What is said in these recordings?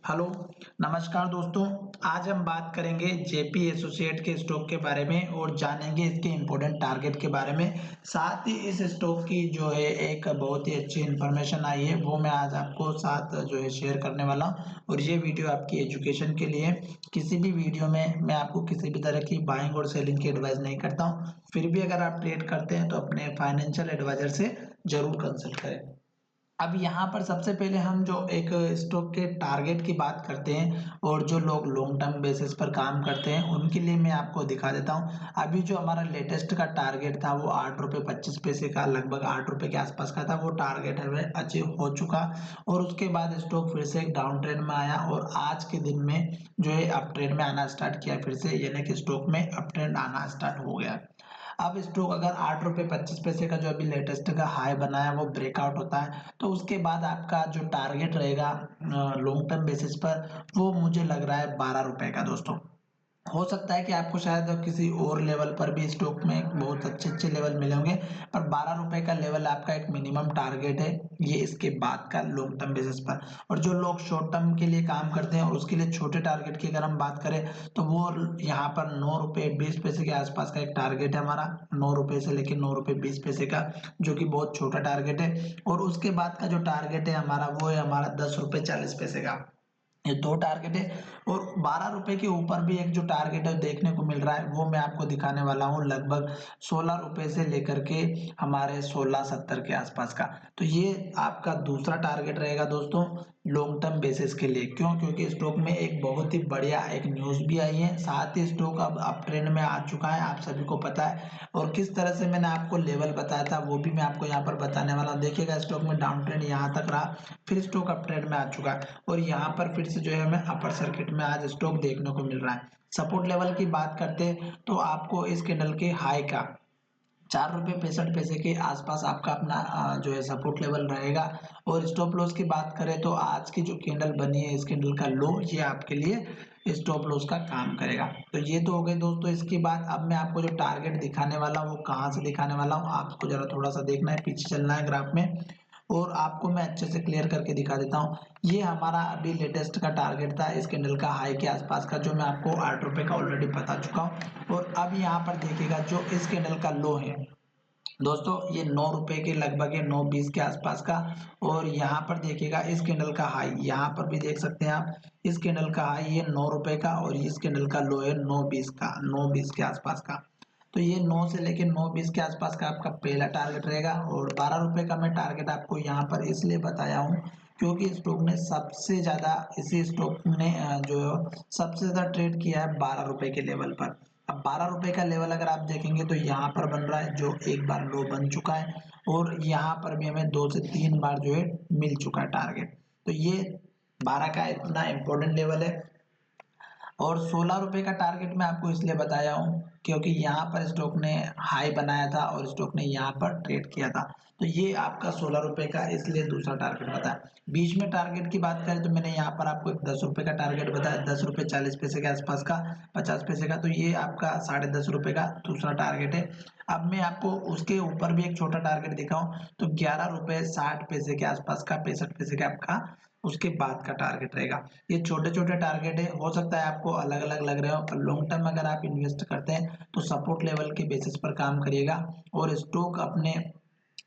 Hello, नमस्कार दोस्तों। आज हम बात करेंगे जेपी एसोसिएट के स्टॉक के बारे में और जानेंगे इसके इम्पोर्टेंट टारगेट के बारे में। साथ ही इस स्टॉक की जो है एक बहुत ही अच्छी इन्फॉर्मेशन आई है, वो मैं आज आपको साथ जो है शेयर करने वाला हूँ। और ये वीडियो आपकी एजुकेशन के लिए। किसी भी वीडियो में मैं आपको किसी भी तरह की बाइंग और सेलिंग की एडवाइस नहीं करता हूँ। फिर भी अगर आप ट्रेड करते हैं तो अपने फाइनेंशियल एडवाइजर से जरूर कंसल्ट करें। अब यहाँ पर सबसे पहले हम जो एक स्टॉक के टारगेट की बात करते हैं और जो लोग लॉन्ग टर्म बेसिस पर काम करते हैं उनके लिए मैं आपको दिखा देता हूँ। अभी जो हमारा लेटेस्ट का टारगेट था वो 8 रुपये 25 पैसे का, लगभग 8 रुपये के आसपास का था। वो टारगेट हमें अचीव हो चुका और उसके बाद स्टॉक फिर से एक डाउन ट्रेंड में आया और आज के दिन में जो है अप ट्रेंड में आना स्टार्ट किया फिर से, यानी कि स्टॉक में अप ट्रेंड आना स्टार्ट हो गया। अब स्टॉक अगर 8 रुपये 25 पैसे का जो अभी लेटेस्ट का हाई बनाया वो ब्रेकआउट होता है तो उसके बाद आपका जो टारगेट रहेगा लॉन्ग टर्म बेसिस पर, वो मुझे लग रहा है 12 रुपए का दोस्तों। हो सकता है कि आपको शायद किसी और लेवल पर भी स्टॉक में बहुत अच्छे अच्छे लेवल मिले होंगे, पर 12 रुपए का लेवल आपका एक मिनिमम टारगेट है ये इसके बाद का लॉन्ग टर्म बेसिस पर। और जो लोग शॉर्ट टर्म के लिए काम करते हैं और उसके लिए छोटे टारगेट की अगर हम बात करें तो वो यहाँ पर 9 रुपये 20 पैसे के आसपास का एक टारगेट है हमारा। 9 रुपए से लेकर 9 रुपये 20 पैसे का, जो कि बहुत छोटा टारगेट है। और उसके बाद का जो टारगेट है हमारा वो है हमारा 10 रुपये 40 पैसे का। ये दो टारगेट है। और 12 रुपए के ऊपर भी एक जो टारगेट है देखने को मिल रहा है वो मैं आपको दिखाने वाला हूँ, लगभग 16 रुपए से लेकर के हमारे 16-17 के आसपास का। तो ये आपका दूसरा टारगेट रहेगा दोस्तों लॉन्ग टर्म बेसिस के लिए। क्यों? क्योंकि स्टॉक में एक बहुत ही बढ़िया एक न्यूज भी आई है, साथ ही स्टॉक अब अप ट्रेंड में आ चुका है, आप सभी को पता है। और किस तरह से मैंने आपको लेवल बताया था वो भी मैं आपको यहाँ पर बताने वाला हूँ। देखिएगा स्टॉक में डाउन ट्रेंड यहाँ तक रहा, फिर स्टॉक अप ट्रेंड में आ चुका है और यहाँ पर फिर से जो है हमें अपर सर्किट में आज स्टॉक देखने को मिल रहा है। सपोर्ट लेवल की बात करते हैं तो आपको इस कैंडल के हाई का 4 रुपये 65 पैसे के आसपास आपका अपना जो है सपोर्ट लेवल रहेगा। और स्टॉप लॉस की बात करें तो आज की जो कैंडल बनी है इस कैंडल का लो, ये आपके लिए स्टॉप लॉस का काम करेगा। तो ये तो हो गए दोस्तों। इसके बाद अब मैं आपको जो टारगेट दिखाने वाला हूँ वो कहाँ से दिखाने वाला हूँ, आपको जरा थोड़ा सा देखना है, पीछे चलना है ग्राफ में और आपको मैं अच्छे से क्लियर करके दिखा देता हूँ। ये हमारा अभी लेटेस्ट का टारगेट था इस कैंडल का हाई के आसपास का, जो मैं आपको 8 रुपए का ऑलरेडी बता चुका हूँ। और अब यहाँ पर देखिएगा जो इस कैंडल का लो है दोस्तों, ये 9 रुपए के लगभग है, 9.20 के आसपास का। और यहाँ पर देखिएगा इस कैंडल का हाई, यहाँ पर भी देख सकते हैं आप, इस कैंडल का हाई ये 9 रुपए का और इस कैंडल का लो है 9.20 का, 9.20 के आसपास का। तो ये 9 से लेके 9.20 के आसपास का आपका पहला टारगेट रहेगा। और 12 रुपए का मैं टारगेट आपको यहाँ पर इसलिए बताया हूँ क्योंकि स्टॉक ने सबसे ज्यादा, इसी स्टॉक ने जो सबसे ज्यादा ट्रेड किया है 12 रुपए के लेवल पर। अब 12 रुपए का लेवल अगर आप देखेंगे तो यहाँ पर बन रहा है जो एक बार लो बन चुका है और यहाँ पर भी हमें 2 से 3 बार जो है मिल चुका है टारगेट। तो ये 12 का इतना इंपॉर्टेंट लेवल है। और 16 रुपए का टारगेट मैं आपको इसलिए बताया हूँ क्योंकि यहाँ पर स्टॉक ने हाई बनाया था और स्टॉक ने यहाँ पर ट्रेड किया था। तो ये आपका 16 रुपए का इसलिए दूसरा टारगेट बताया। बीच में टारगेट की बात करें तो मैंने यहाँ पर आपको एक 10 रुपए का टारगेट बताया, 10 रुपये 40 पैसे के आसपास का, 50 पैसे का। तो ये आपका 10.5 रुपए का दूसरा टारगेट है। अब मैं आपको उसके ऊपर भी एक छोटा टारगेट दिखाऊं तो 11 रुपए 60 पैसे के आसपास का, 65 पैसे का आपका उसके बाद का टारगेट रहेगा। ये छोटे छोटे टारगेट है, हो सकता है आपको अलग अलग लग रहे हो, पर लॉन्ग टर्म अगर आप इन्वेस्ट करते हैं तो सपोर्ट लेवल के बेसिस पर काम करिएगा। और स्टॉक अपने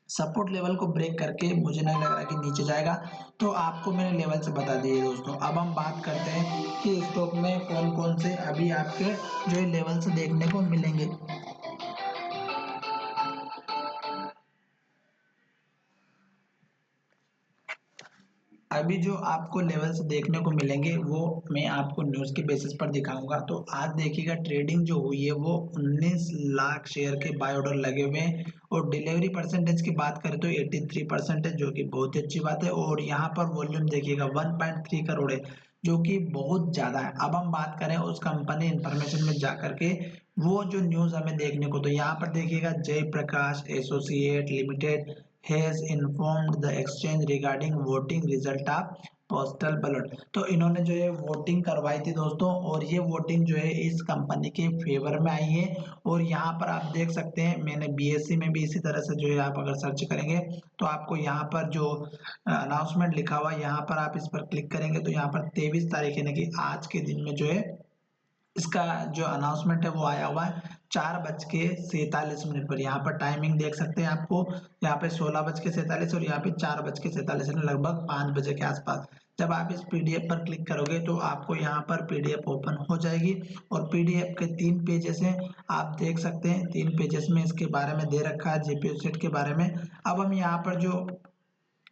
सपोर्ट लेवल को ब्रेक करके मुझे नहीं लग रहा कि नीचे जाएगा। तो आपको मैंने लेवल से बता दिए दोस्तों। अब हम बात करते हैं कि स्टॉक में कौन कौन से अभी आपके जो है लेवल्स देखने को मिलेंगे। अभी जो आपको लेवल्स देखने को मिलेंगे वो मैं आपको न्यूज़ के बेसिस पर दिखाऊंगा। तो आज देखिएगा ट्रेडिंग जो हुई है वो 19 लाख शेयर के बाय ऑर्डर लगे हुए हैं। और डिलीवरी परसेंटेज की बात करें तो 83% है, जो कि बहुत ही अच्छी बात है। और यहाँ पर वॉल्यूम देखिएगा 1.3 करोड़ है, जो कि बहुत ज्यादा है। अब हम बात करें उस कंपनी इंफॉर्मेशन में जा करके वो जो न्यूज़ हमें देखने को, तो यहाँ पर देखिएगा Jaiprakash Associate Limited has informed the exchange regarding voting result of postal ballot. तो इन्होंने जो है वोटिंग करवाई थी दोस्तों, और ये वोटिंग जो है इस कंपनी के फेवर में आई है। और यहाँ पर आप देख सकते हैं, मैंने बीएससी में भी इसी तरह से जो है आप अगर सर्च करेंगे तो आपको यहाँ पर जो अनाउंसमेंट लिखा हुआ है, यहाँ पर आप इस पर क्लिक करेंगे तो यहाँ पर 23 तारीख यानी कि आज के दिन में जो है इसका जो अनाउंसमेंट है वो आया हुआ है 4:47 पर। यहाँ पर टाइमिंग देख सकते हैं आपको, यहाँ पे 16:47 और यहाँ पे 4:47 लगभग 5 बजे के आसपास। जब आप इस पीडीएफ पर क्लिक करोगे तो आपको यहाँ पर पीडीएफ ओपन हो जाएगी, और पीडीएफ के 3 पेजेस हैं, आप देख सकते हैं 3 पेजेस में इसके बारे में दे रखा है, जेपीएससी सेट के बारे में। अब हम यहाँ पर जो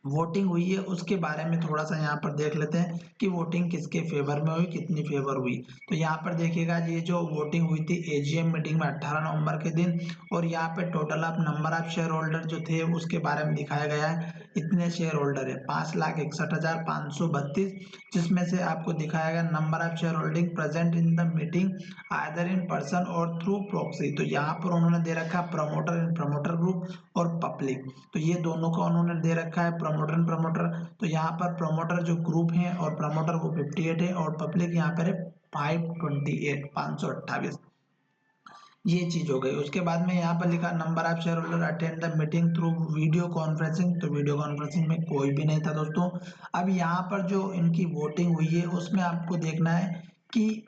वोटिंग हुई है उसके बारे में थोड़ा सा यहाँ पर देख लेते हैं कि वोटिंग किसके फेवर में हुई, कितनी फेवर हुई। तो यहाँ पर देखिएगा, ये जो वोटिंग हुई थी एजीएम मीटिंग में 18 नवंबर के दिन, और यहाँ पे total of number of share holder जो थे उसके बारे में दिखाया गया है। इतने शेयर होल्डर है 5,61,532, जिसमें से आपको दिखाया गया number of share holding present in the meeting either in person और थ्रू प्रॉक्सी। तो यहाँ पर उन्होंने दे रखा प्रमोटर इन प्रमोटर ग्रुप और पब्लिक, तो ये दोनों का उन्होंने दे रखा है प्रमोटर एंड प्रमोटर। तो यहाँ पर प्रमोटर जो ग्रुप है और प्रमोटर वो 58 है, और पब्लिक यहाँ पर है 528। ये चीज हो गई। उसके बाद में यहाँ पर लिखा number of share holder attend the meeting through video conferencing, तो वीडियो कॉन्फ्रेंसिंग में कोई भी नहीं था दोस्तों। अब यहाँ पर जो इनकी वोटिंग हुई है उसमें आपको देखना है कि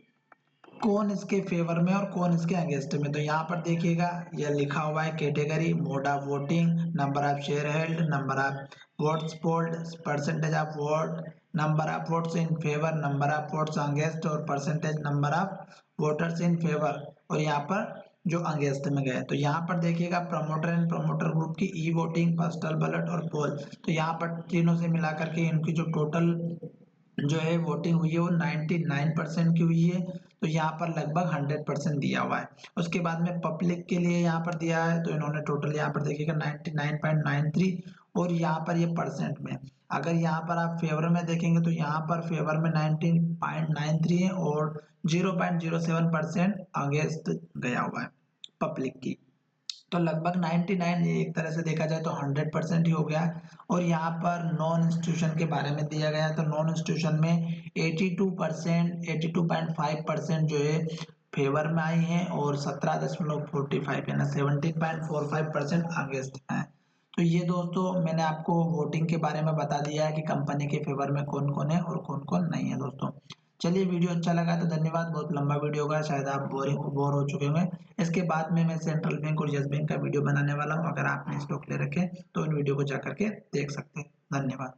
कौन इसके फेवर में और कौन इसके अगेंस्ट में। तो यहाँ पर देखिएगा यह लिखा हुआ है category, mode of voting, number of share held, number of votes polled, percentage of vote, number of votes in favour, number of votes against, और percentage number of voters in favour, और यहाँ पर जो अगेंस्ट में गए। तो यहाँ पर देखिएगा प्रमोटर एंड प्रमोटर ग्रुप की ई वोटिंग, पोस्टल बैलेट और पोल, तो यहाँ पर तीनों से मिलाकर के इनकी जो टोटल जो है वोटिंग हुई है वो 99% की हुई है। तो यहाँ पर लगभग 100% दिया हुआ है। उसके बाद में पब्लिक के लिए यहाँ पर दिया है, तो इन्होंने टोटल यहाँ पर देखिएगा 99.93, और यहाँ पर ये परसेंट में अगर यहाँ पर आप फेवर में देखेंगे तो यहाँ पर फेवर में 19.93 है, और 0.07% अगेंस्ट गया हुआ है पब्लिक की। तो लगभग 99, एक तरह से देखा जाए तो 100% ही हो गया। और यहाँ पर नॉन इंस्टीट्यूशन के बारे में दिया गया, तो नॉन इंस्टीट्यूशन में 82%, 82.5% जो है फेवर में आई हैं, और 17.45 यानी 17.45% अगेंस्ट है। तो ये दोस्तों मैंने आपको वोटिंग के बारे में बता दिया है कि कंपनी के फेवर में कौन कौन है और कौन कौन नहीं है दोस्तों। चलिए, वीडियो अच्छा लगा तो धन्यवाद। बहुत लंबा वीडियो होगा, शायद आप बोर हो चुके होंगे। इसके बाद में मैं सेंट्रल बैंक और यस बैंक का वीडियो बनाने वाला हूँ, अगर आपने स्टॉक ले रखे तो इन वीडियो को जाकर के देख सकते हैं। धन्यवाद।